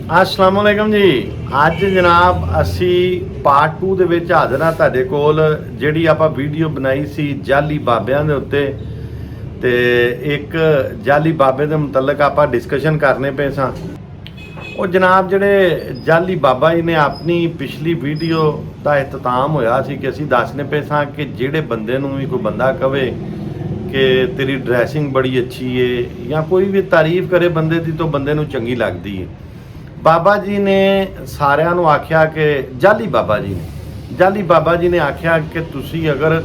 अस्सलाम वालेकुम जी। ਅੱਜ ਜਨਾਬ ਅਸੀਂ ਪਾਰਟ 2 ਦੇ ਵਿੱਚ ਹਾਜ਼ਰ ਹਾਂ ਤੁਹਾਡੇ ਕੋਲ। ਜਿਹੜੀ ਆਪਾਂ ਵੀਡੀਓ ਬਣਾਈ ਸੀ ਜਾਲੀ ਬਾਬਿਆਂ ਦੇ ਉੱਤੇ ਤੇ ਇੱਕ ਜਾਲੀ ਬਾਬੇ ਦੇ ਮੁਤਲਕ ਆਪਾਂ ਡਿਸਕਸ਼ਨ ਕਰਨੇ ਪਏ ਸਾਂ। ਉਹ ਜਨਾਬ ਜਿਹੜੇ ਜਾਲੀ ਬਾਬਾ ਜੀ ਨੇ ਆਪਣੀ ਪਿਛਲੀ ਵੀਡੀਓ ਦਾ ਇਖਤਤਾਮ ਹੋਇਆ ਸੀ ਕਿ ਅਸੀਂ ਦੱਸਨੇ ਪਏ ਸਾਂ ਕਿ ਜਿਹੜੇ ਬੰਦੇ ਨੂੰ ਵੀ ਕੋਈ ਬੰਦਾ ਕਵੇ ਕਿ ਤੇਰੀ ਡਰੈਸਿੰਗ ਬੜੀ ਅੱਛੀ ਏ ਜਾਂ ਕੋਈ ਵੀ ਤਾਰੀਫ ਕਰੇ ਬੰਦੇ ਦੀ ਤਾਂ ਬੰਦੇ ਨੂੰ ਚੰਗੀ ਲੱਗਦੀ ਏ। बाबा जी ने सारिਆਂ ਨੂੰ ਆਖਿਆ कि जाली बाबा जी ने आख्या कि तुसी अगर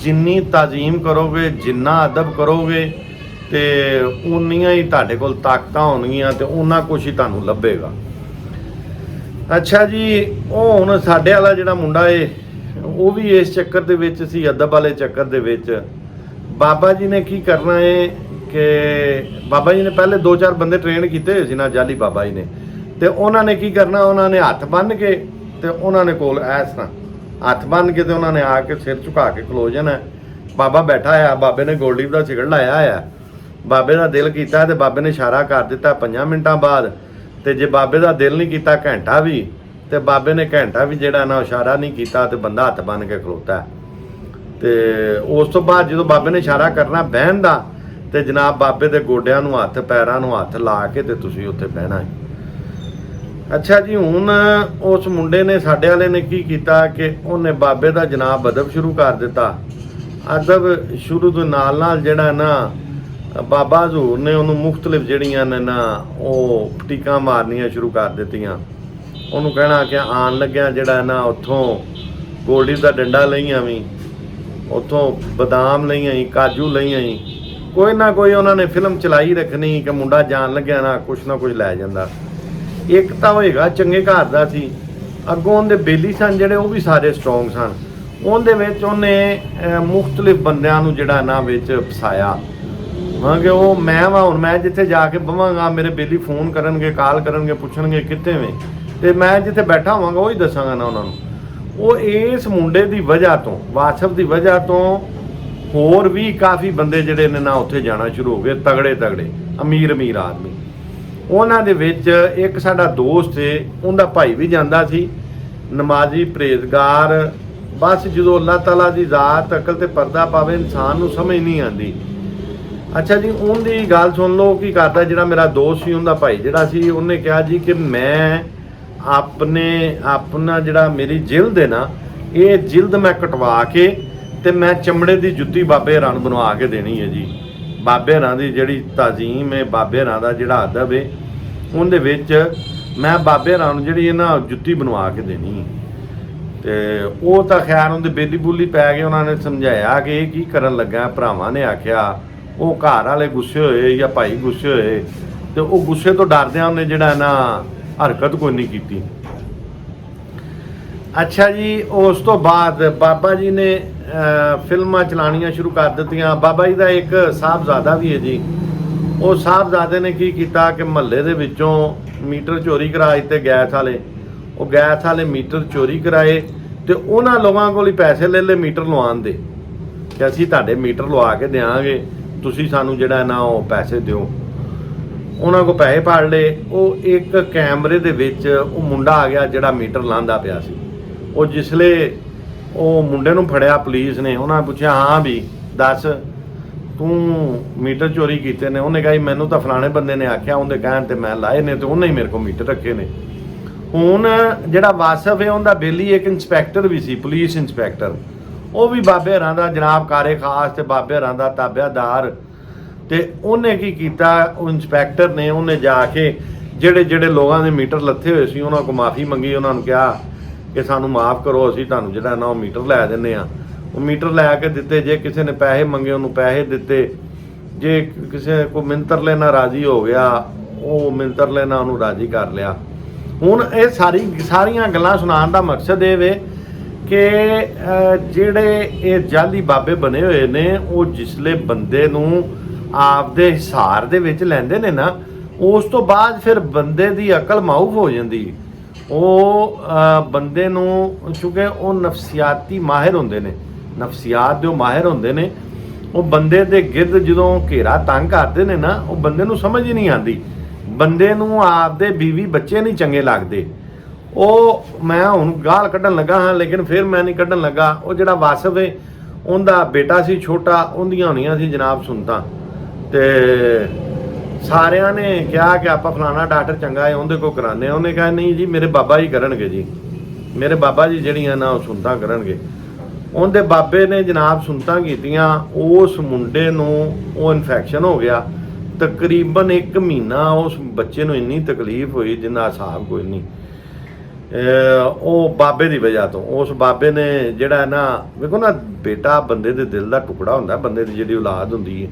जिन्नी ताजीम करोगे जिन्ना अदब करोगे तो उन्नियां ही तुहाडे कोल ताकतां होणगीਆਂ ते उन्ना कुछ ही तुहानूं लभेगा। अच्छा जी, ਉਹ ਹੁਣ ਸਾਡੇ ਵਾਲਾ ਜਿਹੜਾ ਮੁੰਡਾ ਏ ਉਹ ਵੀ ਇਸ ਚੱਕਰ ਦੇ ਵਿੱਚ ਸੀ, ਅਦਬ ਵਾਲੇ ਚੱਕਰ ਦੇ ਵਿੱਚ। ਬਾਬਾ ਜੀ ਨੇ ਕੀ ਕਰਨਾ ਹੈ ਕਿ ਬਾਬਾ ਜੀ ਨੇ ਪਹਿਲੇ 2-4 ਬੰਦੇ ਟ੍ਰੇਨ ਕੀਤੇ ਹੋਏ ਸੀ ਨਾ ਜਾਲੀ ਬਾਬਾ ਜੀ ਨੇ, ਤੇ ਉਹਨਾਂ ਨੇ ਕੀ ਕਰਨਾ, ਉਹਨਾਂ ਨੇ ਹੱਥ ਬੰਨ੍ਹ ਕੇ ਤੇ ਉਹਨਾਂ ਨੇ ਕੋਲ ਇਸ ਤਰ੍ਹਾਂ ਹੱਥ ਬੰਨ੍ਹ ਕੇ ਤੇ ਉਹਨਾਂ ਨੇ ਆ ਕੇ ਸਿਰ ਝੁਕਾ ਕੇ ਖਲੋ ਜਾਣਾ। ਬਾਬਾ ਬੈਠਾ ਆ, ਬਾਬੇ ਨੇ ਗੋਲਡੀ ਦਾ ਸਿਗਰਟ ਲਾਇਆ ਆ, ਬਾਬੇ ਦਾ ਦਿਲ ਕੀਤਾ ਤੇ ਬਾਬੇ ਨੇ ਇਸ਼ਾਰਾ ਕਰ ਦਿੱਤਾ 5 ਮਿੰਟਾਂ ਬਾਅਦ। ਤੇ ਜੇ ਬਾਬੇ ਦਾ ਦਿਲ ਨਹੀਂ ਕੀਤਾ ਘੰਟਾ ਵੀ, ਤੇ ਬਾਬੇ ਨੇ ਘੰਟਾ ਵੀ ਜਿਹੜਾ ਨਾ ਇਸ਼ਾਰਾ ਨਹੀਂ ਕੀਤਾ ਤੇ ਬੰਦਾ ਹੱਥ ਬੰਨ੍ਹ ਕੇ ਖਲੋਤਾ। ਤੇ ਉਸ ਤੋਂ ਬਾਅਦ ਜਦੋਂ ਬਾਬੇ ਨੇ ਇਸ਼ਾਰਾ ਕਰਨਾ ਬਹਿਣ ਦਾ, ਤੇ ਜਨਾਬ ਬਾਬੇ ਦੇ ਗੋਡਿਆਂ ਨੂੰ ਹੱਥ, ਪੈਰਾਂ ਨੂੰ ਹੱਥ ਲਾ ਕੇ ਤੇ ਤੁਸੀਂ ਉੱਥੇ ਬਹਿਣਾ ਹੈ। ਅੱਛਾ ਜੀ, ਹੁਣ ਉਸ ਮੁੰਡੇ ਨੇ ਸਾਡੇ ਵਾਲੇ ਨੇ ਕੀ ਕੀਤਾ ਕਿ ਉਹਨੇ ਬਾਬੇ ਦਾ ਜਨਾਬ ਅਦਬ ਸ਼ੁਰੂ ਕਰ ਦਿੱਤਾ। ਅਦਬ ਸ਼ੁਰੂ ਤੋਂ ਨਾਲ ਜਿਹੜਾ ਨਾ ਬਾਬਾ ਹਜ਼ੂਰ ਨੇ ਉਹਨੂੰ ਮੁਖਤਲਿਫ ਜਿਹੜੀਆਂ ਨੇ ਨਾ ਉਹ ਪਟੀਕਾਂ ਮਾਰਨੀਆਂ ਸ਼ੁਰੂ ਕਰ ਦਿੱਤੀਆਂ। ਉਹਨੂੰ ਕਹਿਣਾ ਕਿ ਆਉਣ ਲੱਗਿਆ ਜਿਹੜਾ ਨਾ ਉੱਥੋਂ ਗੋਲਡੀ ਦਾ ਡੰਡਾ ਲਈਆਂ ਵੀ, ਉੱਥੋਂ ਬਦਾਮ ਲਈਆਂ ਹੀ, ਕਾਜੂ ਲਈਆਂ ਹੀ, ਕੋਈ ਨਾ ਕੋਈ ਉਹਨਾਂ ਨੇ ਫਿਲਮ ਚਲਾਈ ਰੱਖਣੀ ਕਿ ਮੁੰਡਾ ਜਾਣ ਲੱਗਿਆ ਨਾ ਕੁਛ ਲੈ ਜਾਂਦਾ। ਇੱਕ ਤਾਂ ਹੋਏਗਾ ਚੰਗੇ ਘਰ ਦਾ ਸੀ, ਅੱਗੋਂ ਉਹਦੇ ਬੇਲੀ ਸਨ ਜਿਹੜੇ ਉਹ ਵੀ ਸਾਰੇ ਸਟਰੋਂਗ ਸਨ। ਉਹਦੇ ਵਿੱਚ ਉਹਨੇ ਮੁਖਤਲਿਫ ਬੰਦਿਆਂ ਨੂੰ ਜਿਹੜਾ ਨਾ ਵਿੱਚ ਫਸਾਇਆ। ਕਿ ਉਹ ਮੈਂ ਹੁਣ ਮੈਂ ਜਿੱਥੇ ਜਾ ਕੇ ਬਵਾਂਗਾ ਮੇਰੇ ਬੇਲੀ ਫੋਨ ਕਰਨਗੇ, ਕਾਲ ਕਰਨਗੇ, ਪੁੱਛਣਗੇ ਕਿੱਥੇ ਵੇਂ, ਤੇ ਮੈਂ ਜਿੱਥੇ ਬੈਠਾ ਹੋਵਾਂਗਾ ਉਹੀ ਦੱਸਾਂਗਾ ਨਾ ਉਹਨਾਂ ਨੂੰ। ਉਹ ਇਸ ਮੁੰਡੇ ਦੀ ਵਜ੍ਹਾ ਤੋਂ, ਵਾਸਫ ਦੀ ਵਜ੍ਹਾ ਤੋਂ ਹੋਰ ਵੀ ਕਾਫੀ ਬੰਦੇ ਜਿਹੜੇ ਨੇ ਨਾ ਉੱਥੇ ਜਾਣਾ ਸ਼ੁਰੂ ਹੋ ਗਏ, ਤਗੜੇ ਅਮੀਰ ਆਦਮੀ। ਉਹਨਾਂ ਦੇ ਵਿੱਚ ਇੱਕ ਸਾਡਾ ਦੋਸਤ ਹੈ, ਉਹਦਾ ਭਾਈ ਵੀ ਜਾਂਦਾ ਸੀ, ਨਮਾਜ਼ੀ ਪਰਹੇਜ਼ਗਾਰ। ਬਸ ਜਦੋਂ ਅੱਲਾਹ ਤਾਲਾ ਦੀ ਜ਼ਾਤ ਅਕਲ ਤੇ ਪਰਦਾ ਪਾਵੇ ਇਨਸਾਨ ਨੂੰ ਸਮਝ ਨਹੀਂ ਆਉਂਦੀ। ਅੱਛਾ ਜੀ, ਉਹਦੀ ਗੱਲ ਸੁਣ ਲਓ ਕੀ ਕਰਦਾ। ਜਿਹੜਾ ਮੇਰਾ ਦੋਸਤ ਸੀ, ਉਹਦਾ ਭਾਈ ਜਿਹੜਾ ਸੀ, ਉਹਨੇ ਕਿਹਾ ਜੀ ਕਿ ਮੈਂ ਆਪਣਾ ਜਿਹੜਾ ਮੇਰੀ ਜਿਲਦ ਹੈ ਨਾ, ਇਹ ਜਿਲਦ ਮੈਂ ਕਟਵਾ ਕੇ ਤੇ ਮੈਂ ਚਮੜੇ ਦੀ ਜੁੱਤੀ ਬਾਬੇ ਹਰਾਂ ਨੂੰ ਬਣਵਾ ਕੇ ਦੇਣੀ ਹੈ ਜੀ। ਬਾਬੇ ਹਰਾਂ ਦੀ ਜਿਹੜੀ ਤਾਜ਼ੀਮ ਹੈ, ਬਾਬੇ ਹਰਾਂ ਦਾ ਜਿਹੜਾ ਅਦਬ ਹੈ, ਉਹਦੇ ਵਿੱਚ ਮੈਂ ਬਾਬੇ ਹਰਾਂ ਨੂੰ ਜਿਹੜੀ ਹੈ ਨਾ ਜੁੱਤੀ ਬਣਵਾ ਕੇ ਦੇਣੀ ਹੈ। ਤੇ ਉਹ ਤਾਂ ਖੈਰ ਉਹਦੇ ਬੇਲੀ ਬੁਲੀ ਪੈ ਗਏ। ਉਹਨਾਂ ਨੇ ਸਮਝਾਇਆ ਕਿ ਇਹ ਕੀ ਕਰਨ ਲੱਗਾ। ਭਰਾਵਾਂ ਨੇ ਆਖਿਆ, ਉਹ ਘਰ ਵਾਲੇ ਗੁੱਸੇ ਹੋਏ ਜਾਂ ਭਾਈ ਗੁੱਸੇ ਹੋਏ, ਤੇ ਉਹ ਗੁੱਸੇ ਤੋਂ ਡਰਦਿਆਂ ਉਹਨੇ ਜਿਹੜਾ ਨਾ ਹਰਕਤ ਕੋਈ ਨਹੀਂ ਕੀਤੀ। ਅੱਛਾ ਜੀ, ਉਸ ਤੋਂ ਬਾਅਦ ਬਾਬਾ ਜੀ ਨੇ ਫਿਲਮਾਂ ਚਲਾਉਣੀਆਂ ਸ਼ੁਰੂ ਕਰ ਦਿੱਤੀਆਂ। ਬਾਬਾ ਜੀ ਦਾ ਇੱਕ ਸਾਹਿਬਜ਼ਾਦਾ ਵੀ ਹੈ ਜੀ। ਉਹ ਸਾਹਿਬਜ਼ਾਦੇ ਨੇ ਕੀ ਕੀਤਾ ਕਿ ਮਹੱਲੇ ਦੇ ਵਿੱਚੋਂ ਮੀਟਰ ਚੋਰੀ ਕਰਾ ਦਿੱਤੇ ਗੈਸ ਵਾਲੇ। ਉਹ ਗੈਸ ਵਾਲੇ ਮੀਟਰ ਚੋਰੀ ਕਰਾਏ ਤੇ ਉਹਨਾਂ ਲੋਕਾਂ ਕੋਲ ਹੀ ਪੈਸੇ ਲੈ ਲਏ ਮੀਟਰ ਲਵਾਉਣ ਦੇ ਕਿ ਅਸੀਂ ਤੁਹਾਡੇ ਮੀਟਰ ਲਵਾ ਕੇ ਦਿਆਂਗੇ, ਤੁਸੀਂ ਸਾਨੂੰ ਜਿਹੜਾ ਨਾ ਉਹ ਪੈਸੇ ਦਿਓ। ਉਹਨਾਂ ਕੋਲ ਪੈਸੇ ਫੜ ਲਏ। ਉਹ ਇੱਕ ਕੈਮਰੇ ਦੇ ਵਿੱਚ ਉਹ ਮੁੰਡਾ ਆ ਗਿਆ ਜਿਹੜਾ ਮੀਟਰ ਲਾਉਂਦਾ ਪਿਆ ਸੀ। ਉਹ ਜਿਸਲੇ ਉਹ ਮੁੰਡੇ ਨੂੰ ਫੜਿਆ ਪੁਲਿਸ ਨੇ, ਉਹਨਾਂ ਨੇ ਪੁੱਛਿਆ ਹਾਂ ਵੀ ਦੱਸ ਤੂੰ ਮੀਟਰ ਚੋਰੀ ਕੀਤੇ ਨੇ। ਉਹਨੇ ਕਿਹਾ ਮੈਨੂੰ ਤਾਂ ਫਲਾਣੇ ਬੰਦੇ ਨੇ ਆਖਿਆ, ਉਹਦੇ ਕਹਿਣ ਤੇ ਮੈਂ ਲਾਏ ਨੇ ਤੇ ਉਹਨੇ ਹੀ ਮੇਰੇ ਕੋਲ ਮੀਟਰ ਰੱਖੇ ਨੇ। ਹੁਣ ਜਿਹੜਾ ਵਾਸਫ ਹੈ ਉਹਦਾ ਬੇਲੀ ਇੱਕ ਇੰਸਪੈਕਟਰ ਵੀ ਸੀ, ਪੁਲਿਸ ਇੰਸਪੈਕਟਰ। ਉਹ ਵੀ ਬਾਬੇ ਹਰਾਂ ਦਾ ਜਨਾਬ ਕਾਰੇ ਖਾਸ ਤੇ ਬਾਬੇ ਹਰਾਂ ਦਾ ਤਾਬਿਆਦਾਰ। ਤੇ ਉਹਨੇ ਕੀ ਕੀਤਾ, ਉਹ ਇੰਸਪੈਕਟਰ ਨੇ ਉਹਨੇ ਜਾ ਕੇ ਜਿਹੜੇ ਲੋਕਾਂ ਦੇ ਮੀਟਰ ਲੱਥੇ ਹੋਏ ਸੀ ਉਹਨਾਂ ਕੋਲ ਮਾਫੀ ਮੰਗੀ। ਉਹਨਾਂ ਨੂੰ ਕਿਹਾ ਕਿ ਸਾਨੂੰ ਮਾਫ ਕਰੋ, ਅਸੀਂ ਤੁਹਾਨੂੰ ਜਿਹੜਾ ਨਾ ਉਹ ਮੀਟਰ ਲੈ ਦਿੰਦੇ ਹਾਂ। ਉਹ ਮੀਟਰ ਲੈ ਕੇ ਦਿੱਤੇ। ਜੇ ਕਿਸੇ ਨੇ ਪੈਸੇ ਮੰਗੇ ਉਹਨੂੰ ਪੈਸੇ ਦਿੱਤੇ। ਜੇ ਕਿਸੇ ਕੋ ਮਿੰਤਰਲੇ ਨਾਲ ਰਾਜ਼ੀ ਹੋ ਗਿਆ, ਉਹ ਮਿੰਤਰਲੇ ਨਾਲ ਉਹਨੂੰ ਰਾਜ਼ੀ ਕਰ ਲਿਆ। ਹੁਣ ਇਹ ਸਾਰੀਆਂ ਗੱਲਾਂ ਸੁਣਾਉਣ ਦਾ ਮਕਸਦ ਇਹ ਵੇ ਕਿ ਜਿਹੜੇ ਇਹ ਜਾਲੀ ਬਾਬੇ ਬਣੇ ਹੋਏ ਨੇ, ਉਹ ਜਿਸਲੇ ਬੰਦੇ ਨੂੰ ਆਪਦੇ ਹਿਸਾਰ ਦੇ ਵਿੱਚ ਲੈਂਦੇ ਨੇ ਨਾ, ਉਸ ਤੋਂ ਬਾਅਦ ਫਿਰ ਬੰਦੇ ਦੀ ਅਕਲ ਮਾਊਫ ਹੋ ਜਾਂਦੀ। ਉਹ ਬੰਦੇ ਨੂੰ, ਕਿਉਂਕਿ ਉਹ ਨਫਸੀਆਤੀ ਮਾਹਿਰ ਹੁੰਦੇ ਨੇ, ਨਫਸੀਆਤ ਦੇ ਉਹ ਮਾਹਿਰ ਹੁੰਦੇ ਨੇ। ਉਹ ਬੰਦੇ ਦੇ ਗਿਰਦ ਜਦੋਂ ਘੇਰਾ ਤੰਗ ਕਰਦੇ ਨੇ ਨਾ, ਉਹ ਬੰਦੇ ਨੂੰ ਸਮਝ ਹੀ ਨਹੀਂ ਆਉਂਦੀ। ਬੰਦੇ ਨੂੰ ਆਪਦੇ ਬੀਵੀ ਬੱਚੇ ਨਹੀਂ ਚੰਗੇ ਲੱਗਦੇ। ਉਹ ਮੈਂ ਹੁਣ ਗਾਲ ਕੱਢਣ ਲੱਗਾ ਹਾਂ, ਲੇਕਿਨ ਫਿਰ ਮੈਂ ਨਹੀਂ ਕੱਢਣ ਲੱਗਾ। ਉਹ ਜਿਹੜਾ ਵਾਸਫ ਹੈ, ਉਹਦਾ ਬੇਟਾ ਸੀ ਛੋਟਾ, ਉਹਦੀਆਂ ਹੋਣੀਆਂ ਸੀ ਜਨਾਬ ਸੁਣਤਾਂ, ਤੇ ਸਾਰਿਆਂ ਨੇ ਕਿਹਾ ਕਿ ਆਪਾਂ ਫਲਾਣਾ ਡਾਕਟਰ ਚੰਗਾ ਹੈ, ਉਹਦੇ ਕੋਲ ਕਰਾਉਂਦੇ ਹਾਂ। ਉਹਨੇ ਕਿਹਾ ਨਹੀਂ ਜੀ, ਮੇਰੇ ਬਾਬਾ ਜੀ ਕਰਨਗੇ ਜੀ, ਮੇਰੇ ਬਾਬਾ ਜੀ ਜਿਹੜੀਆਂ ਨਾ ਉਹ ਸੁਣਤਾਂ ਕਰਨਗੇ। ਉਹਦੇ ਬਾਬੇ ਨੇ ਜਨਾਬ ਸੁਣਤਾਂ ਕੀਤੀਆਂ, ਉਸ ਮੁੰਡੇ ਨੂੰ ਉਹ ਇਨਫੈਕਸ਼ਨ ਹੋ ਗਿਆ। ਤਕਰੀਬਨ 1 ਮਹੀਨਾ ਉਸ ਬੱਚੇ ਨੂੰ ਇੰਨੀ ਤਕਲੀਫ ਹੋਈ ਜਿੰਨਾ ਹਿਸਾਬ ਕੋਈ ਨਹੀਂ। ਉਹ ਬਾਬੇ ਦੀ ਵਜ੍ਹਾ ਤੋਂ, ਉਸ ਬਾਬੇ ਨੇ ਜਿਹੜਾ ਨਾ, ਵੇਖੋ ਨਾ, ਬੇਟਾ ਬੰਦੇ ਦੇ ਦਿਲ ਦਾ ਟੁਕੜਾ ਹੁੰਦਾ, ਬੰਦੇ ਦੀ ਜਿਹੜੀ ਔਲਾਦ ਹੁੰਦੀ ਹੈ।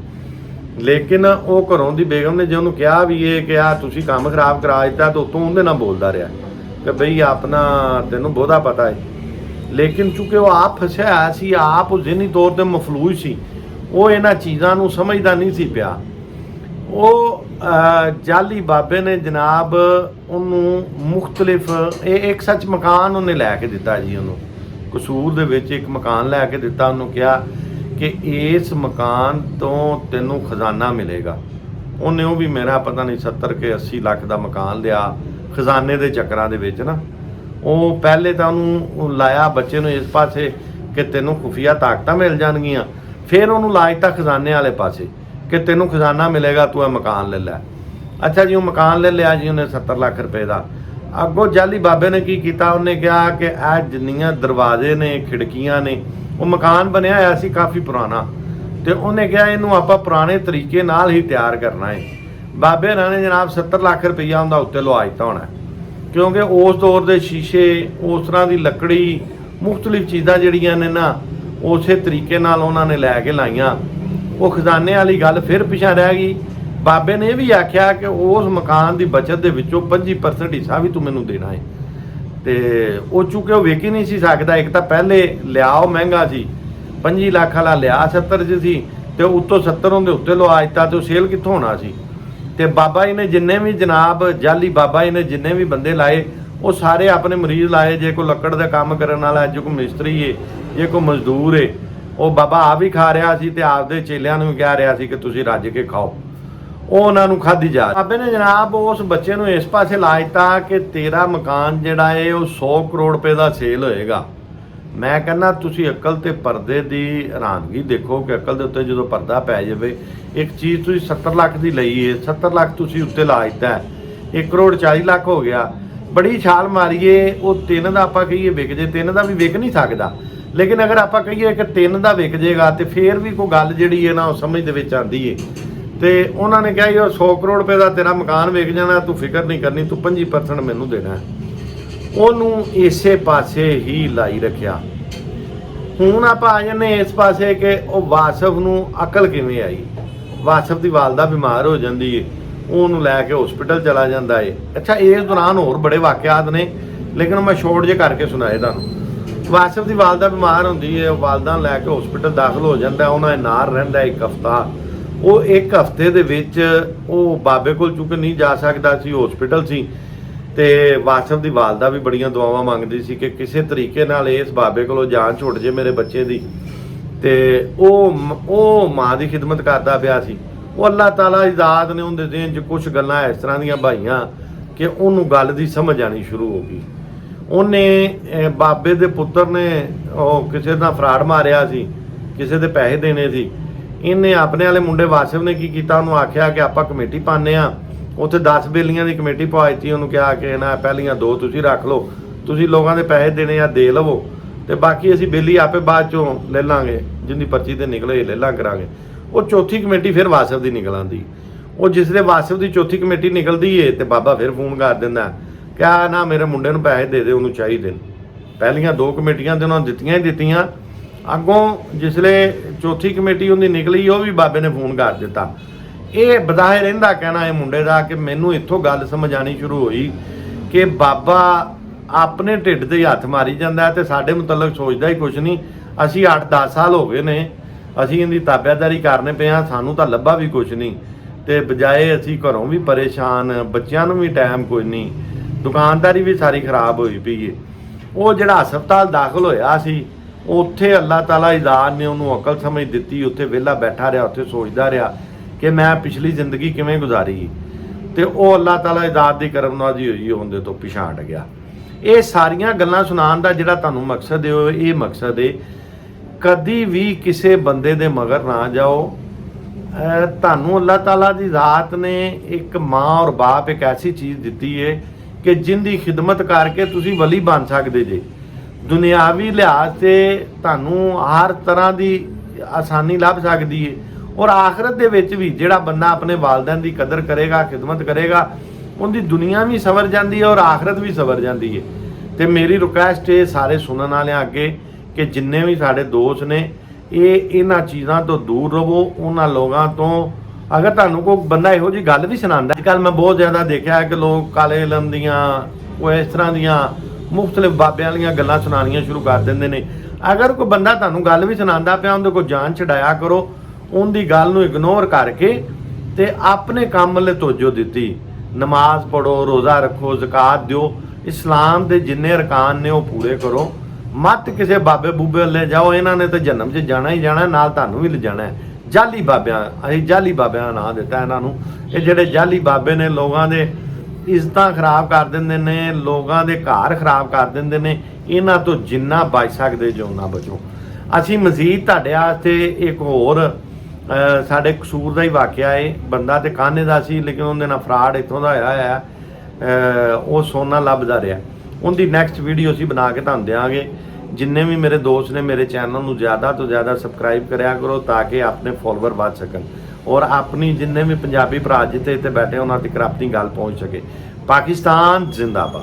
ਲੇਕਿਨ ਉਹ ਘਰੋਂ ਦੀ ਬੇਗਮ ਨੇ ਜੇ ਉਹਨੂੰ ਕਿਹਾ ਵੀ ਇਹ ਕਿ ਆ ਤੁਸੀਂ ਕੰਮ ਖਰਾਬ ਕਰਾ ਦਿੱਤਾ, ਤਾਂ ਉਤੋਂ ਉਹਦੇ ਨਾਲ ਬੋਲਦਾ ਰਿਹਾ ਕਿ ਬਈ ਆਪਣਾ ਤੈਨੂੰ ਬਹੁਤਾ ਪਤਾ ਹੈ। ਲੇਕਿਨ ਚੂੰਕਿ ਉਹ ਆਪ ਫਸਿਆ ਹੋਇਆ ਸੀ, ਆਪ ਜ਼ਿਹਨੀ ਤੌਰ 'ਤੇ ਮਫਲੂਜ ਸੀ, ਉਹ ਇਹਨਾਂ ਚੀਜ਼ਾਂ ਨੂੰ ਸਮਝਦਾ ਨਹੀਂ ਸੀ ਪਿਆ। ਉਹ ਜਾਲੀ ਬਾਬੇ ਨੇ ਜਨਾਬ ਉਹਨੂੰ ਮੁਖਤਲਿਫ ਇੱਕ ਸੱਚ ਮਕਾਨ ਉਹਨੇ ਲੈ ਕੇ ਦਿੱਤਾ ਜੀ, ਉਹਨੂੰ ਕਸੂਰ ਦੇ ਵਿੱਚ ਇੱਕ ਮਕਾਨ ਲੈ ਕੇ ਦਿੱਤਾ। ਉਹਨੂੰ ਕਿਹਾ ਕਿ ਇਸ ਮਕਾਨ ਤੋਂ ਤੈਨੂੰ ਖਜ਼ਾਨਾ ਮਿਲੇਗਾ। ਉਹਨੇ ਉਹ ਵੀ ਮੇਰਾ ਪਤਾ ਨਹੀਂ 70 ਕੇ 80 ਲੱਖ ਦਾ ਮਕਾਨ ਲਿਆ ਖਜ਼ਾਨੇ ਦੇ ਚੱਕਰਾਂ ਦੇ ਵਿੱਚ ਨਾ। ਉਹ ਪਹਿਲੇ ਤਾਂ ਉਹਨੂੰ ਲਾਇਆ ਬੱਚੇ ਨੂੰ ਇਸ ਪਾਸੇ ਕਿ ਤੈਨੂੰ ਖੁਫੀਆ ਤਾਕਤਾਂ ਮਿਲ ਜਾਣਗੀਆਂ, ਫਿਰ ਉਹਨੂੰ ਲਾ ਦਿੱਤਾ ਖਜ਼ਾਨੇ ਵਾਲੇ ਪਾਸੇ ਕਿ ਤੈਨੂੰ ਖਜ਼ਾਨਾ ਮਿਲੇਗਾ, ਤੂੰ ਇਹ ਮਕਾਨ ਲੈ ਲੈ। ਅੱਛਾ ਜੀ, ਉਹ ਮਕਾਨ ਲੈ ਲਿਆ ਜੀ ਉਹਨੇ 70 ਲੱਖ ਰੁਪਏ ਦਾ। ਅੱਗੋਂ ਜਾਲੀ ਬਾਬੇ ਨੇ ਕੀ ਕੀਤਾ, ਉਹਨੇ ਕਿਹਾ ਕਿ ਇਹ ਜਿੰਨੀਆਂ ਦਰਵਾਜ਼ੇ ਨੇ, ਖਿੜਕੀਆਂ ਨੇ, ਉਹ ਮਕਾਨ ਬਣਿਆ ਹੋਇਆ ਸੀ ਕਾਫੀ ਪੁਰਾਣਾ, ਤੇ ਉਹਨੇ ਕਿਹਾ ਇਹਨੂੰ ਆਪਾਂ ਪੁਰਾਣੇ ਤਰੀਕੇ ਨਾਲ ਹੀ ਤਿਆਰ ਕਰਨਾ ਹੈ। ਬਾਬੇ ਹੋਰਾਂ ਨੇ ਜਨਾਬ 70 ਲੱਖ ਰੁਪਈਆ ਉਹਦਾ ਉੱਤੇ ਲਵਾ ਦਿੱਤਾ ਹੋਣਾ, ਕਿਉਂਕਿ ਉਸ ਦੌਰ ਦੇ ਸ਼ੀਸ਼ੇ, ਉਸ ਤਰ੍ਹਾਂ ਦੀ ਲੱਕੜੀ, ਮੁਖਤਲਿਫ ਚੀਜ਼ਾਂ ਜਿਹੜੀਆਂ ਨੇ ਨਾ, ਉਸੇ ਤਰੀਕੇ ਨਾਲ ਉਹਨਾਂ ਨੇ ਲੈ ਕੇ ਲਾਈਆਂ। ਉਹ ਖਜ਼ਾਨੇ ਵਾਲੀ ਗੱਲ ਫਿਰ ਪਿਛਾ ਰਹਿ ਗਈ। ਬਾਬੇ ਨੇ ਇਹ ਵੀ ਆਖਿਆ ਕਿ ਉਸ ਮਕਾਨ ਦੀ ਬਚਤ ਦੇ ਵਿੱਚੋਂ 25% ਹਿੱਸਾ ਵੀ ਤੂੰ ਮੈਨੂੰ ਦੇਣਾ ਹੈ। ਤੇ ਉਹ ਚੁੱਕੇ ਉਹ ਵੇਖ ਹੀ ਨਹੀਂ ਸੀ ਸਕਦਾ। ਇੱਕ ਤਾਂ ਪਹਿਲੇ ਲਿਆ ਉਹ ਮਹਿੰਗਾ ਸੀ, 25 ਲੱਖ ਵਾਲਾ ਲਿਆ 70 'ਚ ਸੀ, ਤੇ ਉੱਤੋਂ 70 ਉਹਦੇ ਉੱਤੇ ਲਵਾ ਦਿੱਤਾ, ਤੇ ਉਹ ਸੇਲ ਕਿੱਥੋਂ ਹੋਣਾ ਸੀ। ਤੇ ਬਾਬਾ ਜੀ ਨੇ ਜਿੰਨੇ ਵੀ ਜਨਾਬ ਜਾਲੀ ਬਾਬਾ ਜੀ ਨੇ ਜਿੰਨੇ ਵੀ ਬੰਦੇ ਲਾਏ, ਉਹ ਸਾਰੇ ਆਪਣੇ ਮਰੀਜ਼ ਲਾਏ। ਜੇ ਕੋਈ ਲੱਕੜ ਦਾ ਕੰਮ ਕਰਨ ਵਾਲਾ, ਜੇ ਕੋਈ ਮਿਸਤਰੀ ਹੈ, ਜੇ ਕੋਈ ਮਜ਼ਦੂਰ ਹੈ, ਉਹ ਬਾਬਾ ਆਪ ਵੀ ਖਾ ਰਿਹਾ ਸੀ ਤੇ ਆਪਦੇ ਚੇਲਿਆਂ ਨੂੰ ਵੀ ਕਹਿ ਰਿਹਾ ਸੀ ਕਿ ਤੁਸੀਂ ਰੱਜ ਕੇ ਖਾਓ। ਉਹ ਉਹਨਾਂ ਨੂੰ ਖਾਧੀ ਜਾ। ਬਾਬੇ ਨੇ ਜਨਾਬ ਉਸ ਬੱਚੇ ਨੂੰ ਇਸ ਪਾਸੇ ਲਾ ਦਿੱਤਾ ਕਿ ਤੇਰਾ ਮਕਾਨ ਜਿਹੜਾ ਹੈ ਉਹ 100 ਕਰੋੜ ਰੁਪਏ ਦਾ ਸੇਲ ਹੋਏਗਾ। ਮੈਂ ਕਹਿੰਦਾ ਤੁਸੀਂ ਅਕਲ ਤੇ ਪਰਦੇ ਦੀ ਹੈਰਾਨਗੀ ਦੇਖੋ ਕਿ ਅਕਲ ਦੇ ਉੱਤੇ ਜਦੋਂ ਪਰਦਾ ਪੈ ਜਾਵੇ, ਇੱਕ ਚੀਜ਼ ਤੁਸੀਂ 70 ਲੱਖ ਦੀ ਲਈ ਹੈ, 70 ਲੱਖ ਤੁਸੀਂ ਉੱਤੇ ਲਾ ਦਿੱਤਾ, 1 ਕਰੋੜ 40 ਲੱਖ ਹੋ ਗਿਆ। ਬੜੀ ਛਾਲ ਮਾਰੀਏ, ਉਹ 3 ਦਾ ਆਪਾਂ ਕਹੀਏ ਵਿਕ ਜੇ, 3 ਦਾ ਵੀ ਵਿਕ ਨਹੀਂ ਸਕਦਾ। ਲੇਕਿਨ ਅਗਰ ਆਪਾਂ ਕਹੀਏ ਕਿ 3 ਦਾ ਵਿਕ ਜੇਗਾ, ਤੇ ਫੇਰ ਵੀ ਕੋਈ ਗੱਲ ਜਿਹੜੀ ਹੈ ਨਾ ਉਹ ਸਮਝ ਦੇ ਵਿੱਚ ਆਉਂਦੀ ਹੈ। ਤੇ ਉਹਨਾਂ ਨੇ ਕਿਹਾ ਉਹ 100 ਕਰੋੜ ਰੁਪਏ ਦਾ ਤੇਰਾ ਮਕਾਨ ਵਿਕ ਜਾਣਾ, ਤੂੰ ਫਿਕਰ ਨਹੀਂ ਕਰਨੀ, ਤੂੰ 25% ਮੈਨੂੰ ਦੇਣਾ। ਉਹਨੂੰ ਇਸੇ ਪਾਸੇ ਹੀ ਲਾਈ ਰੱਖਿਆ। ਹੁਣ ਆਪਾਂ ਆ ਜਾਂਦੇ ਇਸ ਪਾਸੇ ਕਿ ਉਹ ਵਾਸਫ ਨੂੰ ਅਕਲ ਕਿਵੇਂ ਆਈ। ਵਾਸਫ ਦੀ ਵਾਲਦਾ ਬਿਮਾਰ ਹੋ ਜਾਂਦੀ ਹੈ, ਉਹਨੂੰ ਲੈ ਕੇ ਹਸਪੀਟਲ ਚਲਾ ਜਾਂਦਾ ਹੈ। ਅੱਛਾ, ਇਸ ਦੌਰਾਨ ਹੋਰ ਬੜੇ ਵਾਕਿਆਤ ਨੇ, ਲੇਕਿਨ ਮੈਂ ਸ਼ੋਰਟ ਜੇ ਕਰਕੇ ਸੁਣਾਏ ਤੁਹਾਨੂੰ। ਵਾਸਫ ਦੀ ਵਾਲਦਾ ਬਿਮਾਰ ਹੁੰਦੀ ਹੈ, ਉਹ ਵਾਲਦਾ ਲੈ ਕੇ ਹਸਪੀਟਲ ਦਾਖਲ ਹੋ ਜਾਂਦਾ, ਉਹਨਾਂ ਦੇ ਨਾਲ ਰਹਿੰਦਾ 1 ਹਫ਼ਤਾ। ਉਹ 1 ਹਫ਼ਤੇ ਦੇ ਵਿੱਚ ਉਹ ਬਾਬੇ ਕੋਲ ਚੁੱਕ ਨਹੀਂ ਜਾ ਸਕਦਾ ਸੀ, ਹਸਪੀਟਲ ਸੀ। ਤੇ ਵਾਸਫ ਦੀ ਵਾਲਦਾ ਵੀ ਬੜੀਆਂ ਦੁਆਵਾਂ ਮੰਗਦੀ ਸੀ ਕਿ ਕਿਸੇ ਤਰੀਕੇ ਨਾਲ ਇਸ ਬਾਬੇ ਕੋਲੋਂ ਜਾਨ ਛੁੱਟ ਜੇ ਮੇਰੇ ਬੱਚੇ ਦੀ। ਤੇ ਉਹ ਮਾਂ ਦੀ ਖਿਦਮਤ ਕਰਦਾ ਪਿਆ ਸੀ। ਉਹ ਅੱਲਾਹ ਤਾਲਾ ਇਜਾਜ਼ਤ ਨੇ ਉਹਦੇ ਜ਼ਿਹਨ 'ਚ ਕੁਝ ਗੱਲਾਂ ਇਸ ਤਰ੍ਹਾਂ ਦੀਆਂ ਭਾਈਆਂ ਕਿ ਉਹਨੂੰ ਗੱਲ ਦੀ ਸਮਝ ਆਣੀ ਸ਼ੁਰੂ ਹੋ ਗਈ। ਉਹਨੇ ਬਾਬੇ ਦੇ ਪੁੱਤਰ ਨੇ ਉਹ ਕਿਸੇ ਦਾ ਫਰਾਡ ਮਾਰਿਆ ਸੀ, ਕਿਸੇ ਦੇ ਪੈਸੇ ਦੇਣੇ ਸੀ। ਇਹਨੇ ਆਪਣੇ ਵਾਲੇ ਮੁੰਡੇ ਵਾਸਿਫ ਨੇ ਕੀ ਕੀਤਾ, ਉਹਨੂੰ ਆਖਿਆ ਕਿ ਆਪਾਂ ਕਮੇਟੀ ਪਾਉਂਦੇ ਹਾਂ। ਉੱਥੇ 10 ਬੇਲੀਆਂ ਦੀ ਕਮੇਟੀ ਪਵਾ ਦਿੱਤੀ। ਉਹਨੂੰ ਕਿਹਾ ਕਿ ਨਾ ਪਹਿਲੀਆਂ 2 ਤੁਸੀਂ ਰੱਖ ਲਓ, ਤੁਸੀਂ ਲੋਕਾਂ ਦੇ ਪੈਸੇ ਦੇਣੇ ਆ ਦੇ ਲਵੋ, ਤੇ ਬਾਕੀ ਅਸੀਂ ਬੇਲੀ ਆਪੇ ਬਾਅਦ ਚੋਂ ਲੈ ਲਾਂਗੇ, ਜਿੰਨੀ ਪਰਚੀ ਤੇ ਨਿਕਲੇ ਲੈ ਲਾਂ ਕਰਾਂਗੇ। ਉਹ ਚੌਥੀ ਕਮੇਟੀ ਫਿਰ ਵਾਸਿਫ ਦੀ ਨਿਕਲ ਆਉਂਦੀ। ਉਹ ਜਿਸਲੇ ਵਾਸਿਫ ਦੀ ਚੌਥੀ ਕਮੇਟੀ ਨਿਕਲਦੀ ਏ ਤੇ ਬਾਬਾ ਫਿਰ ਫੋਨ ਕਰ ਦਿੰਦਾ, ਕਿਆ ਨਾ ਮੇਰੇ ਮੁੰਡੇ ਨੂੰ ਪੈਸੇ ਦੇ ਦੇ, ਉਹਨੂੰ ਚਾਹੀਦੇ ਨੇ। ਪਹਿਲੀਆਂ 2 ਕਮੇਟੀਆਂ ਤੇ ਉਹਨਾਂ ਦਿੱਤੀਆਂ ਹੀ ਦਿੱਤੀਆਂ। ਅੱਗੋਂ ਜਿਸਲੇ ਚੌਥੀ ਕਮੇਟੀ ਉਹਦੀ ਨਿਕਲੀ, ਉਹ ਵੀ ਬਾਬੇ ਨੇ ਫੋਨ ਕਰ ਦਿੱਤਾ। ਇਹ ਬਦਾਹੇ ਰਹਿੰਦਾ ਕਹਿਣਾ ਇਹ ਮੁੰਡੇ ਦਾ ਕਿ ਮੈਨੂੰ ਇੱਥੋਂ ਗੱਲ ਸਮਝ ਆਣੀ ਸ਼ੁਰੂ ਹੋਈ ਕਿ ਬਾਬਾ ਆਪਣੇ ਢਿੱਡ ਤੇ ਹੱਥ ਮਾਰੀ ਜਾਂਦਾ ਤੇ ਸਾਡੇ ਮੁਤਲਕ ਸੋਚਦਾ ਹੀ ਕੁਛ ਨਹੀਂ। ਅਸੀਂ 8-10 ਸਾਲ ਹੋ ਗਏ ਨੇ, ਅਸੀਂ ਇਹਦੀ ਤਾਬਿਆਦਾਰੀ ਕਰਨੇ ਪਏ ਹਾਂ, ਸਾਨੂੰ ਤਾਂ ਲੱਭਾ ਵੀ ਕੁਛ ਨਹੀਂ। ਤੇ ਬਜਾਏ ਅਸੀਂ ਘਰੋਂ ਵੀ ਪਰੇਸ਼ਾਨ, ਬੱਚਿਆਂ ਨੂੰ ਵੀ ਟਾਈਮ ਕੋਈ ਨਹੀਂ, ਦੁਕਾਨਦਾਰੀ ਵੀ ਸਾਰੀ ਖਰਾਬ ਹੋਈ ਪਈ ਏ। ਉਹ ਜਿਹੜਾ ਹਸਪਤਾਲ ਦਾਖਲ ਹੋਇਆ ਸੀ, ਉੱਥੇ ਅੱਲਾਹ ਤਾਲਾ ਇਜ਼ਾਦ ਨੇ ਉਹਨੂੰ ਅਕਲ ਸਮਝ ਦਿੱਤੀ। ਉੱਥੇ ਵਿਹਲਾ ਬੈਠਾ ਰਿਹਾ, ਉੱਥੇ ਸੋਚਦਾ ਰਿਹਾ ਕਿ ਮੈਂ ਪਿਛਲੀ ਜ਼ਿੰਦਗੀ ਕਿਵੇਂ ਗੁਜ਼ਾਰੀ। ਤੇ ਉਹ ਅੱਲਾਹ ਤਾਲਾ ਇਜਾਜ਼ਤ ਦੀ ਕਰਮਨਵਾਜ਼ੀ ਹੋਈ ਉਹਦੇ ਤੋਂ ਪਿਛਾਂ ਹਟ ਗਿਆ। ਇਹ ਸਾਰੀਆਂ ਗੱਲਾਂ ਸੁਣਾਉਣ ਦਾ ਜਿਹੜਾ ਤੁਹਾਨੂੰ ਮਕਸਦ ਹੈ ਇਹ ਮਕਸਦ ਹੈ ਕਦੀ ਵੀ ਕਿਸੇ ਬੰਦੇ ਦੇ ਮਗਰ ਨਾ ਜਾਓ। ਤੁਹਾਨੂੰ ਅੱਲਾਹ ਤਾਲਾ ਦੀ ਜ਼ਾਤ ਨੇ ਇੱਕ ਮਾਂ ਔਰ ਬਾਪ ਇੱਕ ਐਸੀ ਚੀਜ਼ ਦਿੱਤੀ ਹੈ ਕਿ ਜਿੰਦੀ ਖਿਦਮਤ ਕਰਕੇ ਤੁਸੀਂ ਵਲੀ ਬਣ ਸਕਦੇ ਜੇ। ਦੁਨਿਆਵੀ ਲਿਹਾਜ਼ ਤੇ ਤੁਹਾਨੂੰ ਹਰ ਤਰ੍ਹਾਂ ਦੀ ਆਸਾਨੀ ਲੱਭ ਸਕਦੀ ਹੈ ਔਰ ਆਖਰਤ ਦੇ ਵਿੱਚ ਵੀ ਜਿਹੜਾ ਬੰਦਾ ਆਪਣੇ ਵਾਲਿदैन ਦੀ ਕਦਰ ਕਰੇਗਾ, ਖਿਦਮਤ ਕਰੇਗਾ, ਉਹਦੀ ਦੁਨੀਆ ਵੀ ਸਵਰ ਜਾਂਦੀ ਹੈ ਔਰ ਆਖਰਤ ਵੀ ਸਵਰ ਜਾਂਦੀ ਹੈ। ਤੇ ਮੇਰੀ ਰਿਕੁਐਸਟ ਹੈ ਸਾਰੇ ਸੁਣਨ ਵਾਲਿਆਂ ਅੱਗੇ ਕਿ ਜਿੰਨੇ ਵੀ ਸਾਡੇ ਦੋਸਤ ਨੇ ਇਹਨਾਂ ਚੀਜ਼ਾਂ ਤੋਂ ਦੂਰ ਰਹੋ। ਉਹਨਾਂ ਲੋਕਾਂ ਤੋਂ ਅਗਰ ਤੁਹਾਨੂੰ ਕੋਈ ਬੰਦਾ ਇਹੋ ਜਿਹੀ ਗੱਲ ਵੀ ਸੁਣਾਉਂਦਾ, ਅੱਜ ਕੱਲ੍ਹ ਮੈਂ ਬਹੁਤ ਜ਼ਿਆਦਾ ਦੇਖਿਆ ਹੈ ਕਿ ਲੋਕ ਕਾਲੇ ਇਲਮ ਦੀਆਂ ਉਹ ਇਸ ਤਰ੍ਹਾਂ ਦੀਆਂ ਮੁਖਤਲਿਫ ਬਾਬਿਆਂ ਵਾਲੀਆਂ ਗੱਲਾਂ ਸੁਣਾਉਣੀਆਂ ਸ਼ੁਰੂ ਕਰ ਦਿੰਦੇ ਨੇ। ਅਗਰ ਕੋਈ ਬੰਦਾ ਤੁਹਾਨੂੰ ਗੱਲ ਵੀ ਸੁਣਾਉਂਦਾ ਪਿਆ ਉਹਦੇ ਕੋਲ ਜਾਨ ਛਡਾਇਆ ਕਰੋ, ਉਹਦੀ ਗੱਲ ਨੂੰ ਇਗਨੋਰ ਕਰਕੇ ਤੇ ਆਪਣੇ ਕੰਮ ਵੱਲ ਤੋਜੋ ਦਿੱਤੀ। ਨਮਾਜ਼ ਪੜੋ, ਰੋਜ਼ਾ ਰੱਖੋ, ਜ਼ਕਾਤ ਦਿਓ, ਇਸਲਾਮ ਦੇ ਜਿੰਨੇ ਅਰਕਾਨ ਨੇ ਉਹ ਪੂਰੇ ਕਰੋ। ਮਤ ਕਿਸੇ ਬਾਬੇ ਬੂਬੇ ਵੱਲੇ ਜਾਓ, ਇਹਨਾਂ ਨੇ ਤਾਂ ਜਨਮ 'ਚ ਜਾਣਾ ਹੀ ਜਾਣਾ, ਨਾਲ ਤੁਹਾਨੂੰ ਵੀ ਲਿਜਾਣਾ ਹੈ। ਜਾਲੀ ਬਾਬਿਆਂ, ਅਸੀਂ ਜਾਲੀ ਬਾਬਿਆਂ ਦਾ ਨਾਂ ਦਿੱਤਾ ਇਹਨਾਂ ਨੂੰ। ਇਹ ਜਿਹੜੇ ਜਾਲੀ ਬਾਬੇ ਨੇ ਲੋਕਾਂ ਦੇ ਇੱਜ਼ਤਾਂ ਖਰਾਬ ਕਰ ਦਿੰਦੇ ਨੇ, ਲੋਕਾਂ ਦੇ ਘਰ ਖਰਾਬ ਕਰ ਦਿੰਦੇ ਨੇ। ਇਹਨਾਂ ਤੋਂ ਜਿੰਨਾ ਬਚ ਸਕਦੇ ਜੋ ਨਾ ਬਚੋ। ਅਸੀਂ ਮਜ਼ੀਦ ਤੁਹਾਡੇ ਵਾਸਤੇ ਇੱਕ ਹੋਰ ਸਾਡੇ ਕਸੂਰ ਦਾ ਹੀ ਵਾਕਿਆ ਹੈ। ਬੰਦਾ ਤੇ ਕਾਨੇ ਦਾ ਸੀ ਲੇਕਿਨ ਉਹਦੇ ਨਾਲ ਫਰਾਡ ਇੱਥੋਂ ਦਾ ਹੋਇਆ ਹੈ, ਉਹ ਸੋਨਾ ਲੱਭਦਾ ਰਿਹਾ। ਉਹਦੀ ਨੈਕਸਟ ਵੀਡੀਓ ਅਸੀਂ ਬਣਾ ਕੇ ਤੁਹਾਨੂੰ ਦਿਆਂਗੇ। ਜਿੰਨੇ ਵੀ ਮੇਰੇ ਦੋਸਤ ਨੇ ਮੇਰੇ ਚੈਨਲ ਨੂੰ ਜ਼ਿਆਦਾ ਤੋਂ ਜ਼ਿਆਦਾ ਸਬਸਕ੍ਰਾਈਬ ਕਰਿਆ ਕਰੋ ਤਾਂ ਕਿ ਆਪਣੇ ਫੋਲੋਵਰ ਵੱਧ ਸਕਣ ਔਰ ਆਪਣੀ ਜਿੰਨੇ ਵੀ ਪੰਜਾਬੀ ਭਰਾ ਜਿੱਥੇ ਇੱਥੇ ਬੈਠੇ ਉਹਨਾਂ ਤੱਕ ਆਪਣੀ ਗੱਲ ਪਹੁੰਚ ਸਕੇ। ਪਾਕਿਸਤਾਨ ਜ਼ਿੰਦਾਬਾਦ।